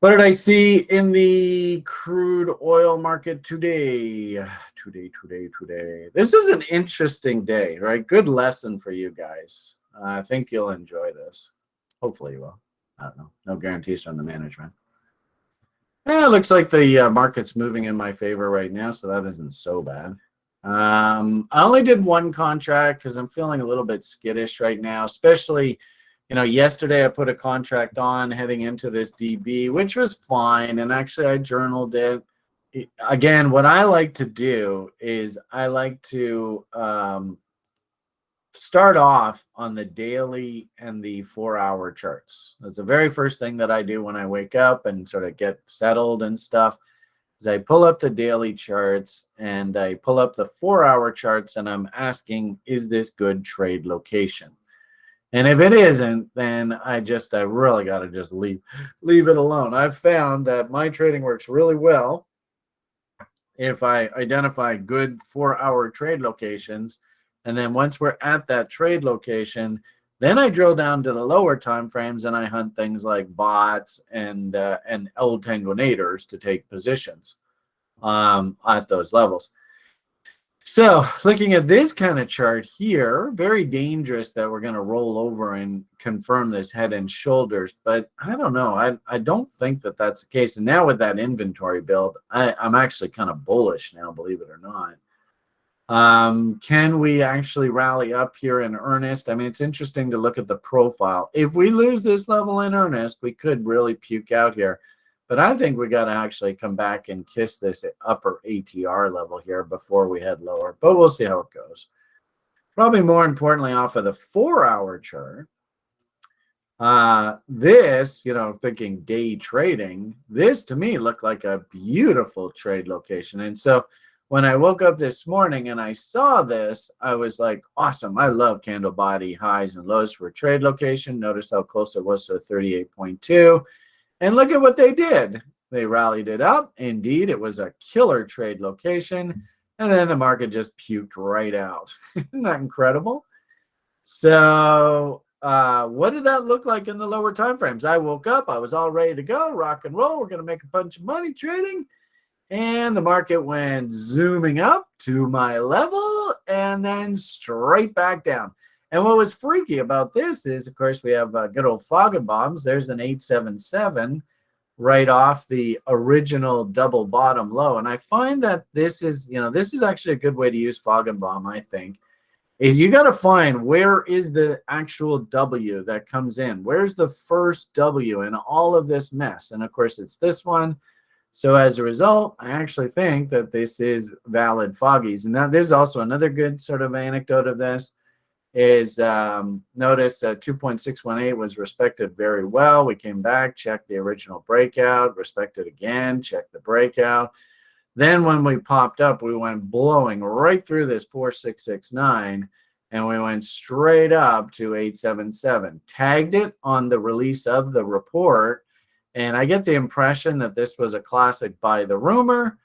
What did I see in the crude oil market today? Today. This is an interesting day, right? Good lesson for you guys. I think you'll enjoy this. Hopefully you will. I don't know. No guarantees from the management. It looks like the market's moving in my favor right now, so that isn't so bad. I only did one contract because I'm feeling a little bit skittish right now, especially, yesterday I put a contract on heading into this DB, which was fine. And actually I journaled it. Again, what I like to do is I like to start off on the daily and the 4-hour charts. That's the very first thing that I do when I wake up and sort of get settled and stuff. Is I pull up the daily charts and I pull up the 4-hour charts and I'm asking, is this good trade location? And if it isn't, then I really got to just leave it alone. I've found that my trading works really well if I identify good 4-hour trade locations. And then once we're at that trade location, then I drill down to the lower time frames and I hunt things like bots and El Tangonators to take positions at those levels. So looking at this kind of chart here, very dangerous that we're going to roll over and confirm this head and shoulders. But I don't know. I don't think that that's the case. And now with that inventory build, I'm actually kind of bullish now, believe it or not. Can we actually rally up here in earnest? I mean, it's interesting to look at the profile. If we lose this level in earnest, we could really puke out here. But I think we got to actually come back and kiss this upper ATR level here before we head lower. But we'll see how it goes. Probably more importantly, off of the 4-hour chart, this, thinking day trading, this to me looked like a beautiful trade location. And so when I woke up this morning and I saw this, I was like, awesome. I love candle body highs and lows for a trade location. Notice how close it was to 38.2. And look at what they did. They rallied it up. Indeed, it was a killer trade location. And then the market just puked right out. Isn't that incredible? So what did that look like in the lower time frames? I woke up. I was all ready to go. Rock and roll. We're going to make a bunch of money trading. And the market went zooming up to my level and then straight back down. And what was freaky about this is, of course, we have good old Foggenbaums. There's an 877 right off the original double bottom low. And I find that this is actually a good way to use Foggenbaum, I think, is you got to find where is the actual W that comes in. Where's the first W in all of this mess? And, of course, it's this one. So as a result, I actually think that this is valid foggies. And now there's also another good sort of anecdote of this. Is notice 2.618 was respected very well. We came back, checked the original breakout, respected again, checked the breakout. Then when we popped up, we went blowing right through this 4669, and we went straight up to 877. Tagged it on the release of the report, and I get the impression that this was a classic buy the rumor,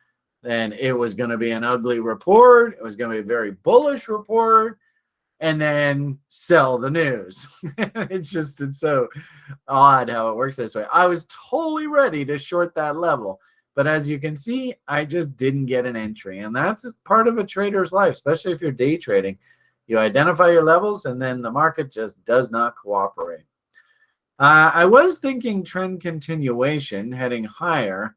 and it was going to be an ugly report. It was going to be a very bullish report. And then sell the news. It's so odd how it works this way. I was totally ready to short that level. But as you can see, I just didn't get an entry. And that's part of a trader's life, especially if you're day trading. You identify your levels, and then the market just does not cooperate. I was thinking trend continuation heading higher.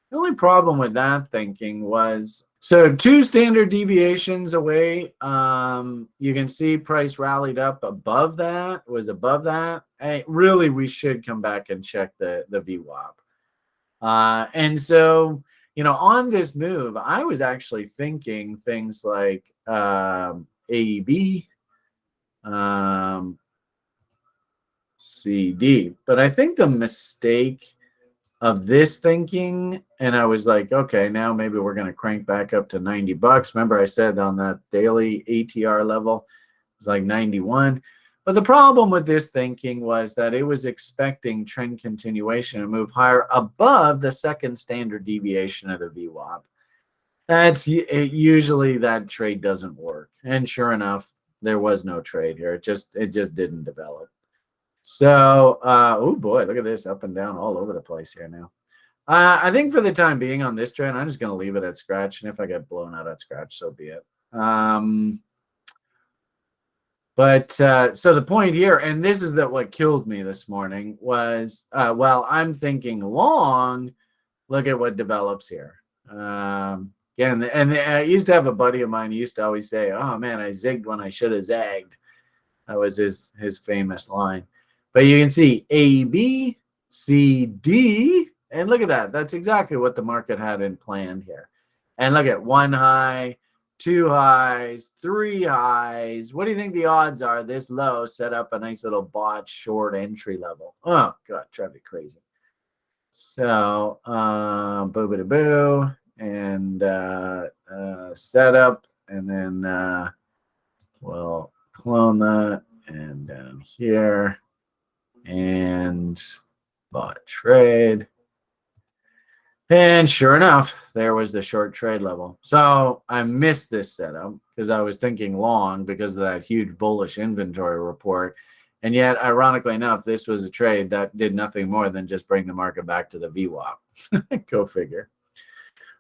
The only problem with that thinking was, so 2 standard deviations away, you can see price rallied up above that, was above that. Really, we should come back and check the VWAP. And so, on this move, I was actually thinking things like AEB, CD. But I think the mistake of this thinking, and I was like, okay, now maybe we're going to crank back up to $90. Remember I said on that daily ATR level, it was like 91. But the problem with this thinking was that it was expecting trend continuation to move higher above the second standard deviation of the VWAP. Usually that trade doesn't work. And sure enough, there was no trade here. It just didn't develop. So, oh boy, look at this, up and down all over the place here now. I think for the time being on this trade, I'm just going to leave it at scratch. And if I get blown out at scratch, so be it. But so the point here, and this is that what killed me this morning was, well, I'm thinking long. Look at what develops here. Yeah, and I used to have a buddy of mine who used to always say, "Oh man, I zigged when I should have zagged." That was his famous line. But you can see A, B, C, D, and look at that. That's exactly what the market had in plan here. And look at one high, two highs, three highs. What do you think the odds are this low set up a nice little bot short entry level? Oh, God, drive me crazy. So, boo boo boo, and setup, and then we'll clone that, and down here, and bought trade. And sure enough, there was the short trade level. So I missed this setup because I was thinking long because of that huge bullish inventory report. And yet, ironically enough, this was a trade that did nothing more than just bring the market back to the VWAP. Go figure.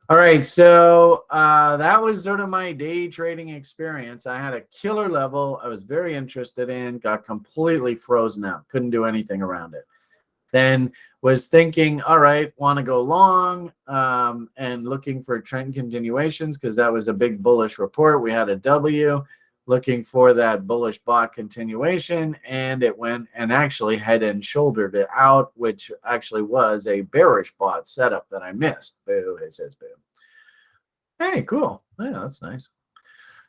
All right, so that was sort of my day trading experience. I had a killer level I was very interested in, got completely frozen out, couldn't do anything around it. Then was thinking, all right, want to go long and looking for trend continuations because that was a big bullish report. We had a W looking for that bullish bot continuation, and it went and actually head and shouldered it out, which actually was a bearish bot setup that I missed. Boo, it says boo. Hey, cool. Yeah, that's nice.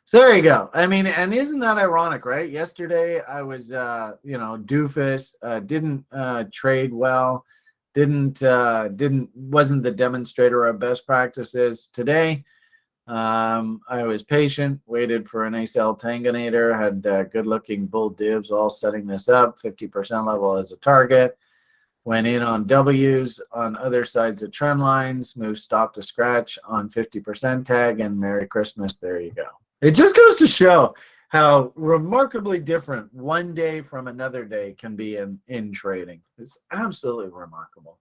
So there you go. I mean, and isn't that ironic, right? Yesterday I was, doofus, didn't trade well, wasn't the demonstrator of best practices. Today, I was patient, waited for a nice L Tanganator, had good-looking bull divs all setting this up, 50% level as a target. Went in on W's on other sides of trend lines, moved stop to scratch on 50% tag, and Merry Christmas. There you go. It just goes to show how remarkably different one day from another day can be in trading. It's absolutely remarkable.